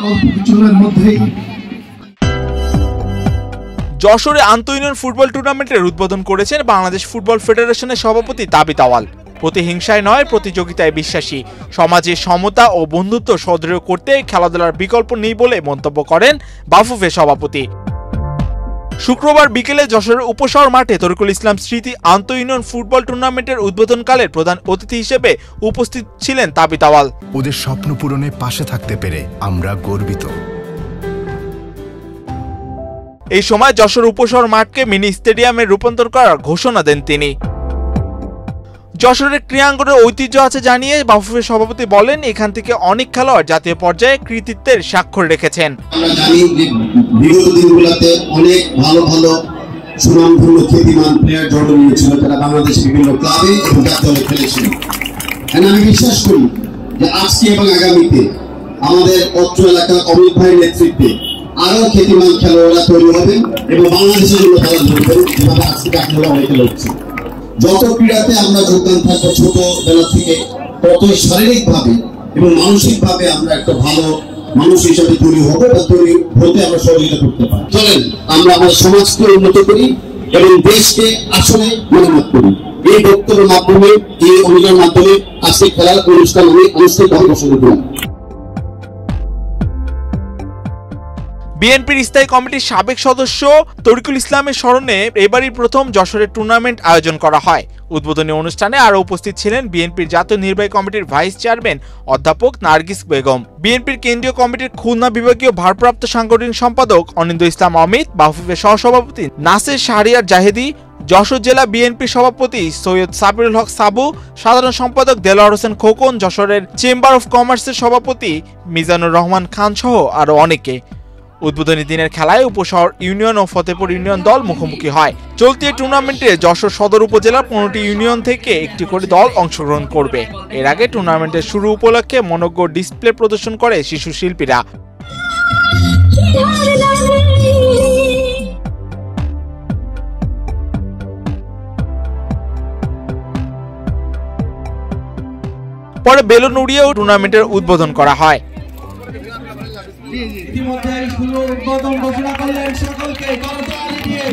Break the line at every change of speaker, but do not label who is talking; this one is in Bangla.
অল্প কিছুদিনের মধ্যেই।
যশোরে আন্তঃইউনিয়ন ফুটবল টুর্নামেন্টের উদ্বোধন করেছেন বাংলাদেশ ফুটবল ফেডারেশনের সভাপতি তাবিত আওয়াল। প্রতিহিংসায় নয়, প্রতিযোগিতায় বিশ্বাসী, সমাজে সমতা ও বন্ধুত্ব সুদৃঢ় করতে খেলাধুলার বিকল্প নেই বলে মন্তব্য করেন বাফুফের সভাপতি। শুক্রবার বিকেলে যশোরের উপশহর মাঠে তরিকুল ইসলাম স্মৃতি আন্তঃইউনিয়ন ফুটবল টুর্নামেন্টের উদ্বোধনকালের প্রধান অতিথি হিসেবে উপস্থিত ছিলেন তাবিত আওয়াল।
ওদের স্বপ্ন পূরণে পাশে থাকতে পেরে আমরা গর্বিত।
এই সময় যশোর উপশহর মাঠকে মিনি স্টেডিয়ামে রূপান্তর করার ঘোষণা দেন তিনি। যশোরের ক্রীড়াঙ্গনের ঐতিহ্য আছে জানিয়ে বাফুফের সভাপতি বলেন, এখান থেকে অনেক খেলোয়াড় জাতীয় পর্যায়ে কৃতিত্বের স্বাক্ষর রেখেছেন।
আমরা জানি যে বিগত দিনগুলোতে অনেক ভালো ভালো সুনামধন্য খ্যাতিমান প্লেয়ার জন্ম নিয়েছিল, তারা বাংলাদেশের বিভিন্ন ক্লাবে এবং জাতীয় দলে খেলেছিল। আমি বিশ্বাস করি যে আজকে এবং আগামীতে আমাদের অত্র এলাকার অমিত ভাইয়ের নেতৃত্বে আরো খ্যাতিমান খেলোয়াড়রা তৈরি হবেন এবং বাংলাদেশের জন্য খেলা ধরবেন, যেভাবে আজকে আপনারা অনেকে লড়ছে। যত ক্রীড়াতে আমরা যোগদান থাকবো ছোটবেলা থেকে, ততই শারীরিকভাবে এবং মানসিকভাবে আমরা একটা ভালো মানুষ হিসাবে তৈরি হবো বা তৈরি হতে আমরা সহযোগিতা করতে পারি। চলেন আমরা আমাদের সমাজকে উন্নত করি এবং দেশকে আসলে মেরামত করি। এই বক্তব্যের মাধ্যমে, এই অভিযানের মাধ্যমে আজকে খেলার অনুষ্ঠান আমি আনুষ্ঠানিকভাবে ঘোষণা করি।
বিএনপির স্থায়ী কমিটির সাবেক সদস্য তরিকুল ইসলামের স্মরণে এবারই প্রথম যশোরের টুর্নামেন্ট আয়োজন করা হয়। উদ্বোধনী অনুষ্ঠানে আরো উপস্থিত ছিলেন বিএনপির জাতীয় নির্বাহী কমিটির ভাইস চেয়ারম্যান অধ্যাপক নার্গিস বেগম, বিএনপির কেন্দ্রীয় কমিটির খুলনা বিভাগীয় ভারপ্রাপ্ত সাংগঠনিক সম্পাদক অনিন্দ্য ইসলাম অমিত, বাফুফের সহসভাপতি নাসির শাহরিয়ার জাহেদি, যশোর জেলা বিএনপির সভাপতি সৈয়দ সাবিরুল হক সাবু, সাধারণ সম্পাদক দেলোয়ার হোসেন খোকন, যশোরের চেম্বার অফ কমার্সের সভাপতি মিজানুর রহমান খান সহ আরো অনেকে। উদ্বোধনী দিনের খেলায় উপশহর ইউনিয়ন ও ফতেপুর ইউনিয়ন দল মুখোমুখি হয়। চলতি টুর্নামেন্টে যশোর সদর উপজেলার 15টি ইউনিয়ন থেকে একটি করে দল অংশগ্রহণ করবে। এর আগে টুর্নামেন্টের শুরু উপলক্ষে মনোজ্ঞ ডিসপ্লে প্রদর্শন করে শিশু শিল্পীরা। পরে বেলুন উড়িয়েও টুর্নামেন্টের উদ্বোধন করা হয়।
ইতিমধ্যে শুরু উদ্বোধন ঘোষণা করলেন, সকলকে করতালি দিয়ে